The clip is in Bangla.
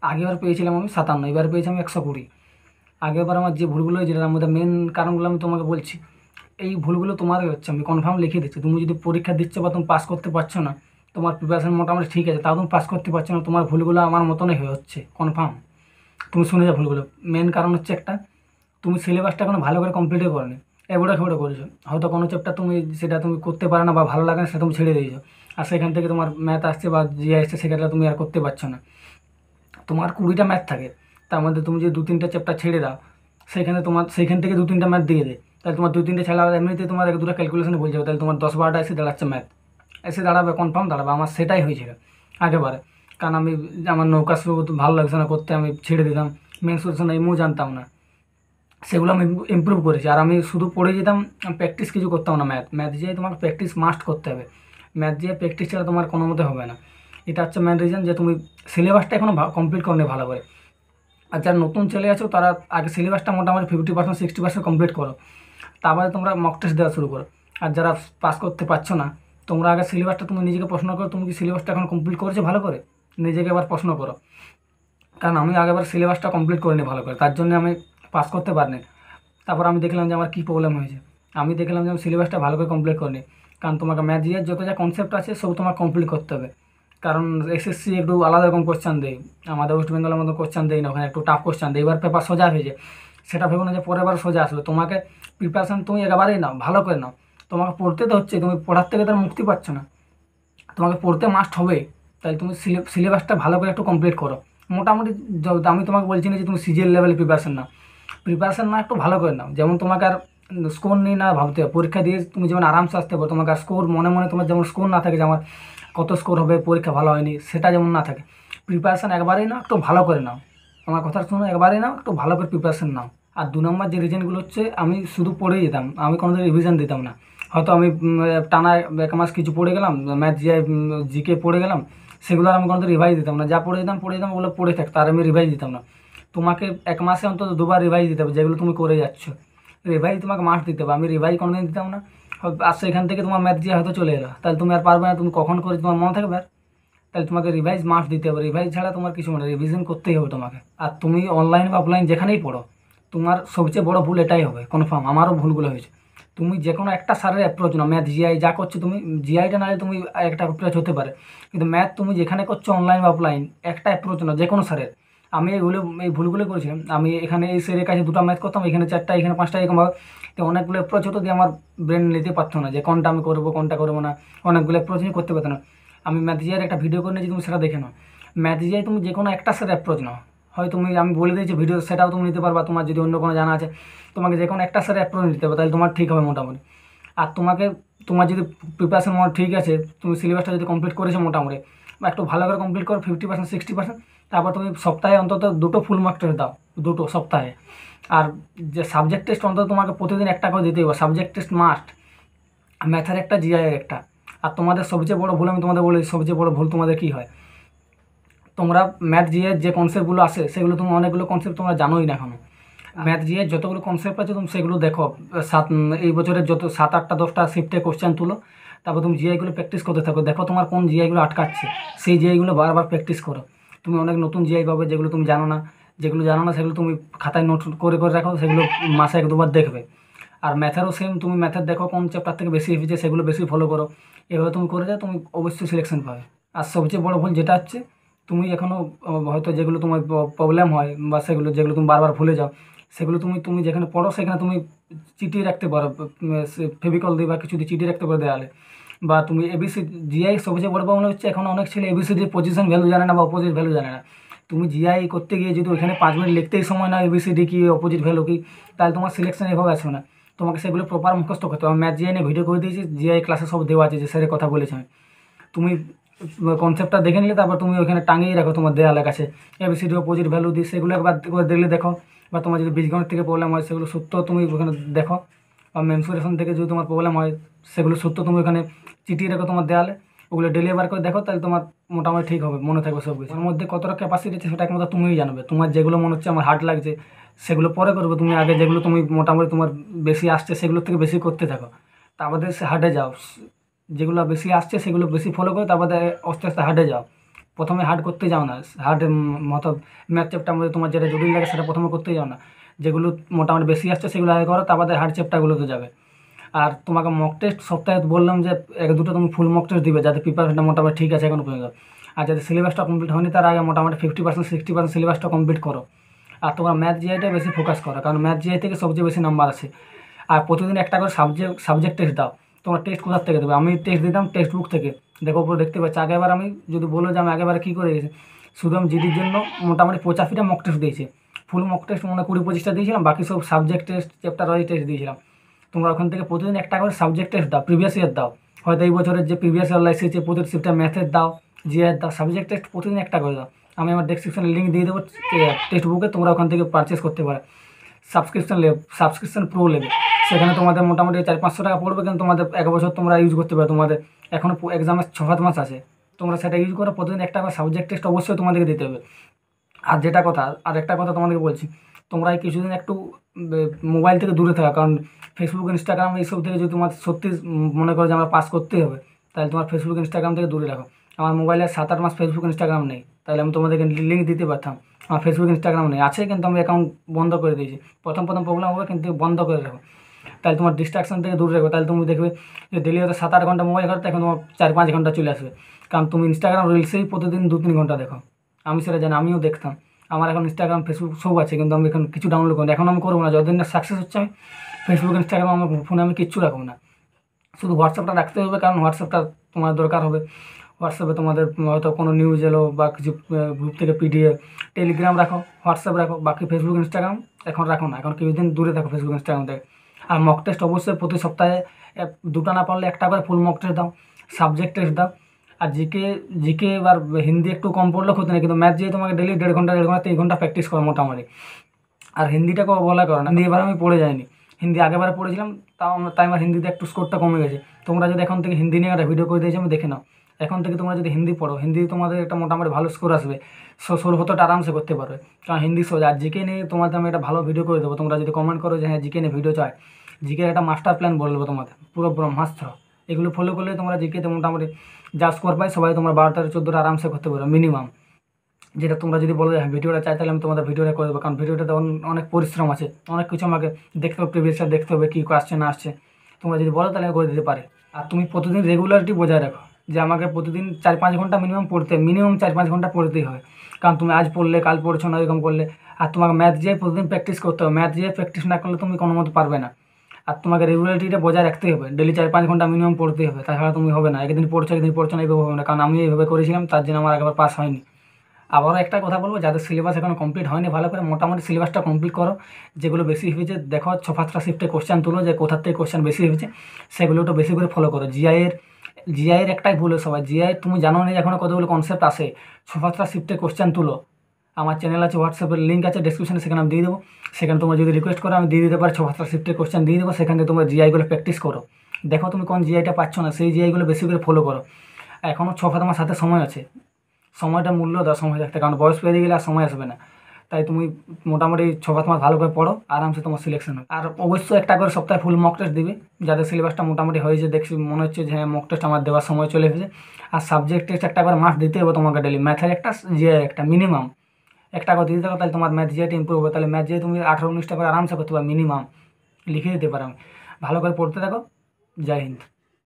আগেরবার পেয়েছিলাম আমি 57, এবার পেয়েছি আমি 120। আগেরবার আমার যে ভুলগুলো হয়েছিল তার মধ্যে মেন কারণগুলো আমি তোমাকে বলছি। এই ভুলগুলো তোমারই হচ্ছে, আমি কনফার্ম লিখে দিচ্ছি। তুমি যদি পরীক্ষা দিচ্ছ বা তুমি পাস করতে পারছো না, তোমার প্রিপারেশন মোটামুটি ঠিক আছে, তাও তুমি পাস করতে পারছো না, তোমার ভুলগুলো আমার মতনই হয়ে হচ্ছে কনফার্ম। তুমি শুনে যাও ভুলগুলো। মেন কারণ হচ্ছে একটা, তুমি সিলেবাসটা এখনো ভালো করে কমপ্লিটই করোনি, এবড়ো খেবড়ো করেছো। হয়তো কোনো চ্যাপ্টার তুমি সেটা তুমি করতে পারো না বা ভালো লাগে না, সেটা তুমি ছেড়ে দিয়েছো, আর সেখান থেকে তোমার ম্যাথ আসছে বা জিআই আসছে, সেটা তুমি আর করতে পারছো না। তোমার 20টা ম্যাথ থাকে, তার মধ্যে তুমি যে 2-3টা চ্যাপ্টার ছেড়ে দাও, সেখানে তোমার সেইখান থেকে 2-3টা ম্যাথ দিয়ে দেয়, তাহলে তোমার 2-3টে ছাড়া এমনিতে তোমার 1-2টা ক্যালকুলেশনে ভুল যাবে, তাহলে তোমার 10-12টা এসে দাঁড়াচ্ছে ম্যাথ, এসে দাঁড়াবে, কনফার্ম দাঁড়াবে। আমার সেটাই হয়েছিল আগেবারে। কারণ আমি, আমার নৌকা শুরু ভালো লাগছে না করতে, আমি ছেড়ে দিতাম। মেন সলিউশন এমও জানতাম না, সেগুলো আমি ইমপ্রুভ করেছি। আর আমি শুধু পড়ে যেতাম, প্র্যাকটিস কিছু করতাম না। ম্যাথ যেয়ে তোমার প্র্যাকটিস মাস্ট করতে হবে, ম্যাথ যেয়ে প্র্যাকটিস ছাড়া তোমার কোনো মতে হবে না। এটা হচ্ছে মেন রিজন যে তুমি সিলেবাসটা এখনও কমপ্লিট করো ভালো করে। আর যারা নতুন ছেলে আছো তারা আগে সিলেবাসটা মোটামুটি 50% 60% কমপ্লিট করো, তারপরে তোমরা মক টেস্ট দেওয়া শুরু করো। আর যারা পাস করতে পারছো না, তোমরা আগে সিলেবাসটা তুমি নিজেকে প্রশ্ন করো, তুমি কি সিলেবাসটা এখন কমপ্লিট করেছো ভালো করে, নিজেকে এবার প্রশ্ন করো। কারণ আমি আগেবার সিলেবাসটা কমপ্লিট করিনি ভালো করে, তার জন্য আমি পাস করতে পারিনি। তারপর আমি দেখলাম যে আমার কী প্রবলেম হয়েছে, আমি দেখলাম যে আমি সিলেবাসটা ভালো করে কমপ্লিট করিনি। কারণ তোমাকে ম্যাথ দিয়ে যত যা কনসেপ্ট আছে সব তোমার কমপ্লিট করতে হবে। কারণ এসএসসি একটু আলাদা রকম কোশ্চেন দেয়, আমাদের ওয়েস্ট বেঙ্গলের মতো কোশ্চেন দেয় না, ওখানে একটু টাফ কোশ্চেন দেয়। এবার পেপার সোজা হয়েছে, সেটা ভেবো না যে পরের বার সোজা আসবে। তোমাকে প্রিপারেশান তুমি একেবারেই নাও, ভালো করে নাও। তোমাকে পড়তে তো হচ্ছে, তুমি পড়ার থেকে তার মুক্তি পাচ্ছ না, তোমাকে পড়তে মাস্ট হবে। তাই তুমি সিলেবাসটা ভালো করে একটু কমপ্লিট করো মোটামুটি। আমি তোমাকে বলছি না যে তুমি সিজিএল লেভেলে প্রিপারেশন নাও, প্রিপারেশন না একটু ভালো করে নাও। যেমন তোমাকে আর স্কোর নিয়ে না ভাবতে হবে, পরীক্ষা দিয়ে তুমি যেমন আরামসে আসতে পারো, তোমাকে আর স্কোর মনে মনে তোমার যেমন স্কোর না থাকে যে আমার কত স্কোর হবে, পরীক্ষা ভালো হয়নি, সেটা যেমন না থাকে। প্রিপারেশান একবারেই নাও, একটু ভালো করে নাও। আমার কথা শুনো, একবারেই নাও, একটু ভালো করে প্রিপারেশান নাও। আর 2 নম্বর যে রিজনগুলো হচ্ছে, আমি শুধু পড়েই যেতাম, আমি কোনোদিন রিভিশন দিতাম না। হয়তো আমি টানা 1 মাস কিছু পড়ে গেলাম, ম্যাথ জিকে পড়ে গেলাম, সেগুলো আর আমি কোনোদিন রিভাইজ দিতাম না। যা পড়ে যেতাম ওগুলো পড়ে থাকতো, আর আমি রিভাইজ দিতাম না। তোমাকে 1 মাসে অন্তত 2বার রিভাইজ দিতে হবে, যেগুলো তুমি করে যাচ্ছ। রিভাইজ তোমাকে মাস্ট দিতে হবে, আমি রিভাইজ কোনোদিন দিতাম না। আর সেখান থেকে তোমার ম্যাথ যে হয়তো চলে এলো, তাহলে তুমি আর পারবে না, তুমি কখন করে তোমার মনে থাকবে আর? তাহলে তোমাকে রিভাইজ মাস্ট দিতে হবে, রিভাইজ ছাড়া তোমার কিছু মানে রিভিশন করতেই হবে তোমাকে। আর তুমি অনলাইন বা অফলাইন যেখানেই পড়ো, তোমার সবচেয়ে বড় ভুল এটাই হবে কনফার্ম, আমারও ভুলগুলো হয়েছে। তুমি যে কোনো একটা স্যারের অ্যাপ্রোচ নাও, ম্যাথ জিআই যা করছো তুমি, জিআইটা নাহলে তুমি একটা অ্যাপ্রোচ হতে পারে, কিন্তু ম্যাথ তুমি যেখানে করছো অনলাইন বা অফলাইন, একটা অ্যাপ্রোচ নাও যে কোনো স্যারের। আমি এই ভুলগুলো করেছিলাম। আমি এখানে এই স্যারের কাছে 2টা ম্যাথ করতাম, এখানে 4টা, এখানে 5টা, এরকমভাবে। তো অনেকগুলো অ্যাপ্রোচ হতো দিয়ে আমার ব্রেন নিতে পারতো না যে কোনটা আমি করবো কোনটা করবো না, অনেকগুলো অ্যাপ্রোচ নিয়ে করতে পারতো না। আমি ম্যাথ জিআইয়ের একটা ভিডিও করে নিয়েছি, তুমি সেটা দেখে নাও। ম্যাথ জিআই তুমি যে কোনো একটা স্যারের অ্যাপ্রোচ নাও, হয় তুমি, আমি বলে দিয়েছি ভিডিও, সেটাও তুমি নিতে পারবা। তোমার যদি অন্য কোনো জানা আছে, তোমাকে যে কোনো একটা স্যারের অ্যাপ্রোচ নিতে হবে, তাহলে তোমার ঠিক হবে মোটামুটি। আর তোমার যদি প্রিপারেশন ঠিক আছে, তুমি সিলেবাসটা যদি কমপ্লিট করেছো মোটামুটি, বা একটু ভালো করে কমপ্লিট করো 50% 60%, তারপর তুমি সপ্তাহে অন্তত 2টো ফুল মার্ক টেস্ট দাও, 2টো সপ্তাহে। আর যে সাবজেক্ট টেস্ট অন্তত তোমাকে প্রতিদিন একটা করে দিতেই হবে, সাবজেক্ট টেস্ট মাস্ট, ম্যাথের একটা, জিআইয়ের একটা। আর তোমাদের সবচেয়ে বড় ভুল, আমি তোমাদের বলি সবচেয়ে বড় ভুল তোমাদের কী হয়, তোমরা ম্যাথ জিএর যে কনসেপ্টগুলো আসে, সেগুলো তুমি অনেকগুলো কনসেপ্ট তোমরা জানোই না এখনো। ম্যাথ জিএর যতগুলো কনসেপ্ট আছে তুমি সেগুলো দেখো, এই বছরের যত 7, 8টা, 10টা শিফটে কোশ্চেন তুলো, তারপর তুমি জিআইগুলো প্র্যাকটিস করতে থাকো, দেখো তোমার কোন জিআইগুলো আটকাচ্ছে, সেই জিআইগুলো বারবার প্র্যাকটিস করো। তুমি অনেক নতুন জিআই পাবে যেগুলো তুমি জানো না, সেগুলো তুমি খাতায় নোট করে করে রাখো, সেগুলো মাসে 1-2বার দেখবে। আর ম্যাথেরও সেম, তুমি ম্যাথের দেখো কোন চ্যাপ্টার থেকে বেশি এসেছে, সেগুলো বেশি ফলো করো। এভাবে তুমি করে যাও, তুমি অবশ্যই সিলেকশন পাবে। আর সবচেয়ে বড় ভুল যেটা হচ্ছে, তুমি এখনও হয়তো যেগুলো তোমার প্রবলেম হয় বা যেগুলো তুমি বারবার ভুলে যাও, সেগুলো তুমি যেখানে পড়ো সেখানে তুমি চিটিয়ে রাখতে পারো, ফেভিকল দিয়ে বা কিছু দিয়ে চিটিয়ে রাখতে পারো দেওয়ালে। বা তুমি এবিসি, জিআই সবচেয়ে বড় প্রবলেম হচ্ছে এখন অনেক ছেলে এবিসিডির পজিশন ভ্যালু জানে না বা অপোজিট ভ্যালু জানে না। তুমি জিআই করতে গিয়ে যদি ওইখানে 5 মিনিট লিখতেই সময় না এবিসিডি কি অপোজিট ভ্যালু কি, তাহলে তোমার সিলেকশন এভাবে আসবে না। তোমাকে সেগুলো প্রপার মুখস্থ করতে হবে। ম্যাথ জিআই নিয়ে ভিডিও করে দিয়েছি, জিআই ক্লাসে সব দেওয়া আছে, যে স্যারের কথা বলেছি আমি। তুমি কনসেপ্টটা দেখে নিলে তারপর তুমি ওইখানে টাঙিয়ে রাখো তোমার দেওয়ালের কাছে, এবিসিডি অপোজিট ভ্যালু দিয়ে, সেগুলো একবার দেখলে দেখো। বা তোমার যদি বীজগণিত থেকে প্রবলেম হয়, সেগুলো সূত্র তুমি ওখানে দেখো। বা মেনসুরেশন থেকে যদি তোমার প্রবলেম হয়, সেগুলো সূত্র তুমি ওখানে চিটিয়ে রাখো তোমার দেওয়ালে, ওগুলো ডেলি বার করে দেখো, তাহলে তোমার মোটামুটি ঠিক হবে, মনে থাকবে সব কিছু। ওর মধ্যে কতটা ক্যাপাসিটি আছে সেটা একমাত্র তুমিই জানবে। তোমার যেগুলো মনে হচ্ছে আমার হার্ড লাগছে, সেগুলো পরে করবে। তুমি আগে যেগুলো তুমি মোটামুটি তোমার বেশি আসছে, সেগুলোর থেকে বেশি করতে থাকো, তারপরে সে হার্ডে যাও। যেগুলো বেশি আসছে সেগুলো বেশি ফলো করো, তারপরে আস্তে আস্তে হার্ডে যাও। প্রথমে হার্ড করতে যাও না, হার্ড মতো ম্যাথ চ্যাপ্টার মধ্যে তোমার যেটা জটিল লাগে সেটা প্রথমে করতে যাও না, যেগুলো মোটামুটি বেশি আসছে সেগুলো আগে করো, তারপরে হার্ড চ্যাপ্টারগুলোতে যাবে। আর তোমাকে মক টেস্ট সপ্তাহে বললাম যে এক দুটো তুমি ফুল মক টেস্ট দিবে, যাতে প্রিপারেশনটা মোটামুটি ঠিক আছে এখন পর্যন্ত। আর যাতে সিলেবাসটা কমপ্লিট হয়নি তার আগে মোটামুটি 50% 60% সিলেবাসটা কমপ্লিট করো। আর তোমরা ম্যাথ জিআইটা বেশি ফোকাস করো, কারণ ম্যাথ জিআই থেকে সবচেয়ে বেশি নাম্বার আসে। আর প্রতিদিন একটা করে সাবজেক্ট টেস্ট দাও। তোমরা টেস্ট কোথার থেকে দেবে? আমি টেস্ট দিতাম টেক্সট বুক থেকে, দেখো উপরে দেখতে পাচ্ছি। আগেবার আমি যদি বলো যে আমি আগেবারে কী করে গেছি, শুধু আমি জিডির জন্য মোটামুটি 85টা মক টেস্ট দিয়েছি। ফুল মক টেস্ট মানে 20-25টা দিয়েছিলাম, বাকি সব subject test chapter wise test দিয়েছিলাম। তোমরা ওখান থেকে প্রতিদিন একটা করে সাবজেক্ট টেস্ট দাও, প্রিভিয়াস ইয়ার দাও, হয়তো এই বছরের যে প্রিভিয়াস ইয়ার এসেছে প্রতিটি শিফটে ম্যাথের দাও, জিআইয়ের দাও, সাবজেক্ট টেস্ট প্রতিদিন একটা করে দাও। আমি আমার ডেসক্রিপশনে লিঙ্ক দিয়ে দেবো টেক্সট বুকে, তোমরা ওখান থেকে পারচেস করতে পারো। সাবস্ক্রিপশন প্রো নেবে, সেখানে তোমাদের মোটামুটি 400-500 টাকা পড়বে, কিন্তু তোমাদের 1 বছর তোমরা ইউজ করতে পারো। তোমাদের এখনও এক্সামের 6-7 মাস আছে, তোমরা সেটা ইউজ করো। প্রতিদিন একটা করে সাবজেক্ট টেস্ট অবশ্যই তোমাদেরকে দিতে হবে। আর যেটা কথা, আর একটা কথা তোমাদেরকে বলছি, তোমরা এই কিছুদিন একটু মোবাইল থেকে দূরে থাকা, কারণ ফেসবুক ইনস্টাগ্রাম এইসব থেকে যদি তোমার সত্যি মনে করো যে আমরা পাস করতেই হবে, তাহলে তোমার ফেসবুক ইনস্টাগ্রাম থেকে দূরে রাখো। আমার মোবাইলে 7-8 মাস ফেসবুক ইনস্টাগ্রাম নেই, তাহলে আমি তোমাদেরকে লিঙ্ক দিতে পারতাম। আমার ফেসবুক ইনস্টাগ্রাম নেই, আছে কিন্তু আমি অ্যাকাউন্ট বন্ধ করে দিয়েছি। প্রথম প্রবলেম হবে, কিন্তু বন্ধ করে রাখো, তাহলে তোমার ডিস্ট্রাকশন থেকে দূরে রাখো। তাহলে তুমি দেখবে যে ডেলি হয়তো 7-8 ঘন্টা মোবাইল ঘাটতে, এখন তোমার 4-5 ঘন্টা চলে আসবে, কারণ তুমি ইনস্টাগ্রাম রিলসেই প্রতিদিন 2-3 ঘন্টা দেখো। আমি সেটা জানি, আমিও দেখতাম। আমার এখন ইনস্টাগ্রাম ফেসবুক সব আছে, কিন্তু আমি এখন কিছু ডাউনলোড করি, এখন আমি করবো না। যতদিন না সাকসেস হচ্ছে আমি ফেসবুক ইনস্টাগ্রাম আমার ফোনে আমি কিচ্ছু রাখবো না। শুধু হোয়াটসঅ্যাপটা রাখতে হবে, কারণ হোয়াটসঅ্যাপটা তোমার দরকার হবে। হোয়াটসঅ্যাপে তোমাদের হয়তো কোনো নিউজ এলো বা কিছু গ্রুপ থেকে পিডিএফ। টেলিগ্রাম রাখো, হোয়াটসঅ্যাপ রাখো, বাকি ফেসবুক ইনস্টাগ্রাম এখন রাখো না, এখন কিছুদিন দূরে থাকো ফেসবুক ইনস্টাগ্রাম থেকে। আর মক টেস্ট অবশ্যই প্রতি সপ্তাহে 2টা না পারলে একটা করে ফুল মক টেস্ট দাও, সাবজেক্ট টেস্ট দাও। আর জিকে এবার হিন্দি একটু কম পড়লে ক্ষতি নেই, কিন্তু ম্যাথ দিয়ে তোমাকে ডেলি 1.5 ঘন্টা 3 ঘন্টা প্র্যাকটিস করো মোটামুটি। আর হিন্দিটাকেও বলা করো না, হিন্দি এবার আমি পড়ে যাইনি, হিন্দি আগেবারে পড়েছিলাম, তাই আমার হিন্দিতে একটু স্কোরটা কমে গেছে। তোমরা যদি এখন থেকে হিন্দি নিয়ে একটা ভিডিও করে দিয়েছি আমি দেখে নাও, এখন থেকে তোমরা যদি হিন্দি পড়ো, হিন্দি তোমাদের একটা মোটামুটি ভালো স্কোর আসবে। 16-17টা আরামসে করতে পারবে, কারণ হিন্দি সোজা। আর জিকে নিয়ে তোমাদের আমি একটা ভালো ভিডিও করে দেবো। তোমরা যদি কমেন্ট করো যে হ্যাঁ জিকে নিয়ে ভিডিও চাই, জিকের একটা মাস্টার প্ল্যান বলে দেবো তোমাদের, পুরো ব্রহ্মাস্ত্র। এগুলো ফলো করলে তোমরা জিকেতে মোটামুটি যা স্কোর পাই সবাই তোমরা 12-14টা আরামসে করতে পারো মিনিমাম। যেটা তোমরা যদি বলো যে হ্যাঁ ভিডিওটা চাই, তাহলে আমি তোমাদের ভিডিওটা করে দেবো, কারণ ভিডিওটাতে অনেক পরিশ্রম আছে, অনেক কিছু আমাকে দেখতে হবে, প্রিভিয়াস ইয়ার দেখতে হবে কী আসছে না আসছে। তোমরা যদি বলো তাহলে আমি করে দিতে পারি। আর তুমি প্রতিদিন রেগুলারিটি বজায় রাখো, যে আমাকে প্রতিদিন 4-5 ঘন্টা মিনিমাম 4-5 ঘন্টা পড়তেই হয়, কারণ তুমি আজ পড়লে কাল পড়ছো না, এরকম করলে। আর তোমাকে ম্যাথ দিয়ে প্রতিদিন প্র্যাকটিস করতে হবে, ম্যাথ দিয়ে প্র্যাকটিস না করলে তুমি কোনো মতো পারবে না। আর তোমাকে রেগুলারিটিটা বজায় রাখতেই হবে, ডেলি 4-5 ঘন্টা মিনিমাম পড়তেই হবে, তাছাড়া তুমি হবে না। একদিন পড়ছো না, এইভাবে হবে না, কারণ আমি এইভাবে করেছিলাম, তার জন্য আমার একবার পাস হয়নি। আবারও একটা কথা বলবো, যাদের সিলেবাস এখনো কমপ্লিট হয়নি, ভালো করে মোটামুটি সিলেবাসটা কমপ্লিট করো। যেগুলো বেশি হয়েছে দেখো, 6-7টা শিফটে কোশ্চেন তুলো, যে কোথার থেকে কোশ্চেন বেশি হয়েছে সেগুলো একটু বেশি করে ফলো করো। জিআইয়ের একটাই ভুল সবাই, জিআই তুমি জানো না এখনও কতগুলো কনসেপ্ট আসে। 6-7টা শিফটে কোশ্চেন তুলো। আমার চ্যানেল আছে, হোয়াটসঅ্যাপের লিঙ্ক আছে ডেসক্রিপশনে, সেখানে আমি দিয়ে দেবো। সেখানে তোমরা যদি রিকোয়েস্ট করো আমি দিয়ে দিতে পারি, 6-7টা শিফটে কোশ্চেন দিয়ে দেবো। সেখান থেকে তোমরা জিআইগুলো প্র্যাকটিস করো, দেখো তুমি কোন জিআইটা পাচ্ছ না, সেই জিআইগুলো বেশি করে ফলো করো। এখনও 6 মাস হাতে সময় আছে, সময়টা মূল্য দাও সময় থাকতে, কারণ বয়স পেরিয়ে গেলে আর সময় আসবে না। তাই তুমি মোটামুটি 6-7 মাস ভালো করে পড়ো, আরামসে তোমার সিলেকশন হবে। আর অবশ্যই একটা করে সপ্তাহে ফুল মক টেস্ট দিবে, যাদের সিলেবাসটা মোটামুটি হয়েছে, দেখছি মনে হচ্ছে যে হ্যাঁ মক টেস্ট আমার দেওয়ার সময় চলে এসেছে। আর সাবজেক্ট টেস্ট একটা করে মাস দিতে হবে তোমাকে ডেলি, ম্যাথের একটা, জিআই একটা, মিনিমাম একটা করে দিতে থাকো, তাহলে তোমার ম্যাথ জিআইটা ইম্প্রুভ হবে। তাহলে ম্যাথ জিআই তুমি 18-19টা করে আরামসে করতে পারো মিনিমাম, লিখে দিতে পারো। আমি ভালো করে পড়তে থাকো। জয় হিন্দ।